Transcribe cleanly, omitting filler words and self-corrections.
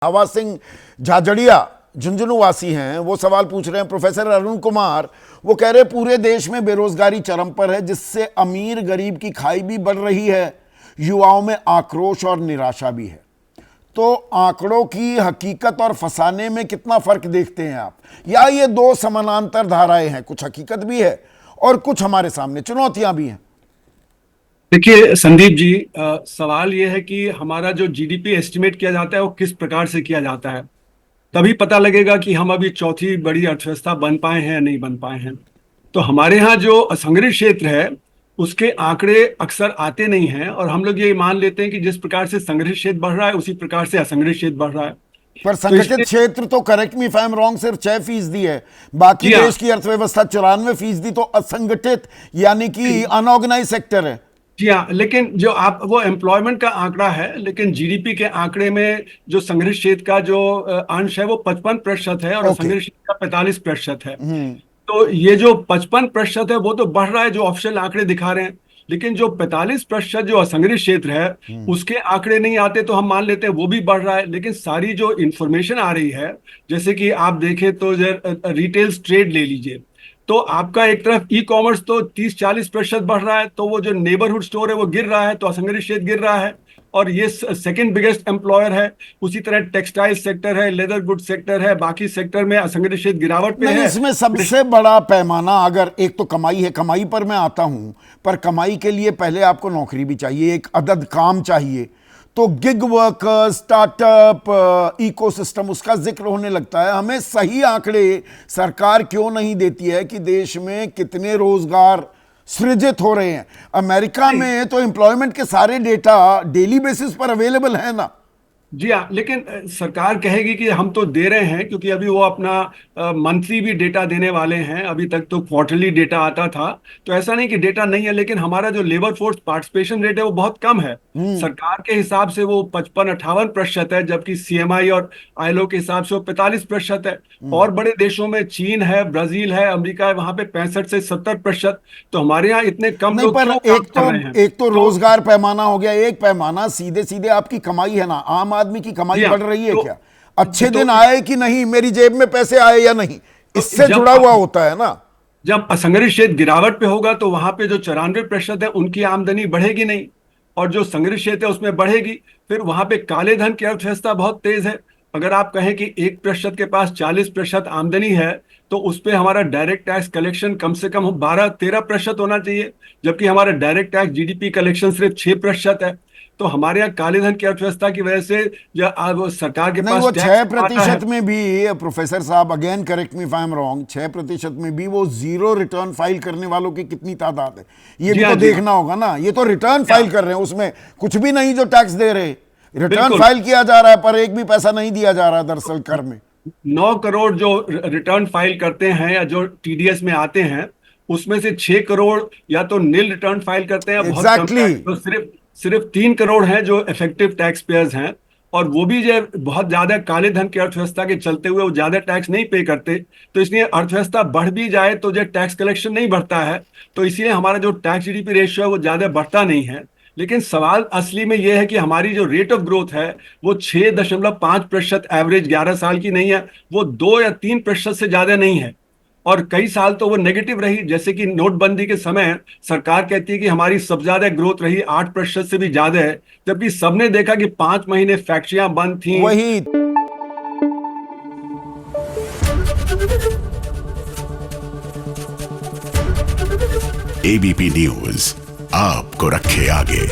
हवा सिंह झाझड़िया झुंझुनू वासी हैं, वो सवाल पूछ रहे हैं। प्रोफेसर अरुण कुमार वो कह रहे पूरे देश में बेरोजगारी चरम पर है, जिससे अमीर गरीब की खाई भी बढ़ रही है, युवाओं में आक्रोश और निराशा भी है। तो आंकड़ों की हकीकत और फसाने में कितना फर्क देखते हैं आप, या ये दो समानांतर धाराएं हैं? कुछ हकीकत भी है और कुछ हमारे सामने चुनौतियां भी हैं। देखिए संदीप जी, सवाल यह है कि हमारा जो जीडीपी एस्टिमेट किया जाता है वो किस प्रकार से किया जाता है, तभी पता लगेगा कि हम अभी चौथी बड़ी अर्थव्यवस्था बन पाए हैं या नहीं बन पाए हैं। तो हमारे यहाँ जो असंगठित क्षेत्र है उसके आंकड़े अक्सर आते नहीं हैं, और हम लोग ये मान लेते हैं कि जिस प्रकार से संगठित क्षेत्र बढ़ रहा है उसी प्रकार से असंगठित क्षेत्र बढ़ रहा है। पर संगठित क्षेत्र तो, correct me if I am wrong, सिर्फ 6% है, बाकी देश की अर्थव्यवस्था 94%, तो असंगठित यानी कि अनऑर्गेनाइज सेक्टर है। जी हाँ, लेकिन जो आप वो एम्प्लॉयमेंट का आंकड़ा है, लेकिन जीडीपी के आंकड़े में जो संगठित क्षेत्र का जो अंश है वो 55% है और असंगठित क्षेत्र का 45% है। तो ये जो 55% है वो तो बढ़ रहा है, जो ऑफिशियल आंकड़े दिखा रहे हैं, लेकिन जो 45% जो असंगठित क्षेत्र है उसके आंकड़े नहीं आते, तो हम मान लेते हैं वो भी बढ़ रहा है। लेकिन सारी जो इंफॉर्मेशन आ रही है, जैसे कि आप देखें तो रिटेल ट्रेड ले लीजिए, तो आपका एक तरफ ई कॉमर्स तो 30-40% बढ़ रहा है, तो वो जो नेबरहुड स्टोर है वो गिर रहा है, तो असंगठित क्षेत्र गिर रहा है, और ये सेकंड बिगेस्ट एम्प्लॉयर है। उसी तरह टेक्सटाइल सेक्टर है, लेदर गुड सेक्टर है, बाकी सेक्टर में असंगठित क्षेत्र गिरावट पे है। इसमें सबसे बड़ा पैमाना, अगर एक तो कमाई है, कमाई पर मैं आता हूं, पर कमाई के लिए पहले आपको नौकरी भी चाहिए, एक अदद काम चाहिए। तो गिग वर्कर, स्टार्टअप, इकोसिस्टम, उसका जिक्र होने लगता है। हमें सही आंकड़े सरकार क्यों नहीं देती है कि देश में कितने रोजगार सृजित हो रहे हैं? अमेरिका में तो एम्प्लॉयमेंट के सारे डेटा डेली बेसिस पर अवेलेबल है ना। जी हाँ, लेकिन सरकार कहेगी कि हम तो दे रहे हैं, क्योंकि अभी वो अपना मंथली भी डेटा देने वाले हैं। अभी तक तो क्वार्टरली डेटा आता था, तो ऐसा नहीं कि डेटा नहीं है, लेकिन हमारा जो लेबर फोर्स पार्टिसिपेशन रेट है वो बहुत कम है। सरकार के हिसाब से वो 55-58% है, जबकि सीएमआई और आईएलओ के हिसाब से वो 45% है। और बड़े देशों में चीन है, ब्राजील है, अमेरिका है, वहां पे 65 से 70%। तो हमारे यहाँ इतने कम नहीं, लोग पर क्यों काम कर रहे हैं? एक तो रोजगार पैमाना हो गया, एक पैमाना सीधे सीधे आपकी कमाई है ना। आम आदमी की कमाई बढ़ रही है क्या? अच्छे दिन आए कि नहीं, मेरी जेब में पैसे आए या नहीं, इससे जुड़ा हुआ होता है ना। जब असंगठित क्षेत्र गिरावट पे होगा तो वहां पे जो 94% है उनकी आमदनी बढ़ेगी नहीं, और जो संगठित क्षेत्र है उसमें बढ़ेगी। फिर वहां पे काले धन की अर्थव्यवस्था बहुत तेज है। अगर आप कहें कि 1% के पास 40% आमदनी है, तो उस पर हमारा डायरेक्ट टैक्स कलेक्शन कम से कम 12-13% होना चाहिए, जबकि हमारा डायरेक्ट टैक्स जीडीपी कलेक्शन सिर्फ 6% है। तो हमारे यहाँ काले धन की अर्थव्यवस्था की वजह से जो सरकार के पास वो 6% में भी, प्रोफेसर साहब again correct me if I am wrong, 6% में भी वो जीरो रिटर्न फाइल करने वालों की कितनी तादाद है, ये भी तो देखना होगा ना। ये तो रिटर्न फाइल कर रहे हैं, उसमें कुछ भी नहीं जो टैक्स दे रहे, रिटर्न फाइल किया जा रहा है पर एक भी पैसा नहीं दिया जा रहा दरअसल कर में। 9 करोड़ जो रिटर्न फाइल करते हैं या जो टीडीएस में आते हैं, उसमें से 6 करोड़ या तो नील रिटर्न फाइल करते हैं, बहुत कम टैक्स, तो सिर्फ 3 करोड़ हैं जो इफेक्टिव टैक्स पेयर्स हैं, और वो भी जो बहुत ज्यादा काले धन की अर्थव्यवस्था के चलते हुए वो ज्यादा टैक्स नहीं पे करते। तो इसलिए अर्थव्यवस्था बढ़ भी जाए तो जो टैक्स कलेक्शन नहीं बढ़ता है, तो इसलिए हमारा जो टैक्स जीडीपी रेशियो है वो ज्यादा बढ़ता नहीं है। लेकिन सवाल असली में यह है कि हमारी जो रेट ऑफ ग्रोथ है वो 6.5% एवरेज 11 साल की नहीं है, वो 2 या 3% से ज्यादा नहीं है, और कई साल तो वो नेगेटिव रही। जैसे कि नोटबंदी के समय सरकार कहती है कि हमारी सबसे ज्यादा ग्रोथ रही 8% से भी ज्यादा है, जबकि सबने देखा कि 5 महीने फैक्ट्रियां बंद थी। वही एबीपी न्यूज आपको रखे आगे।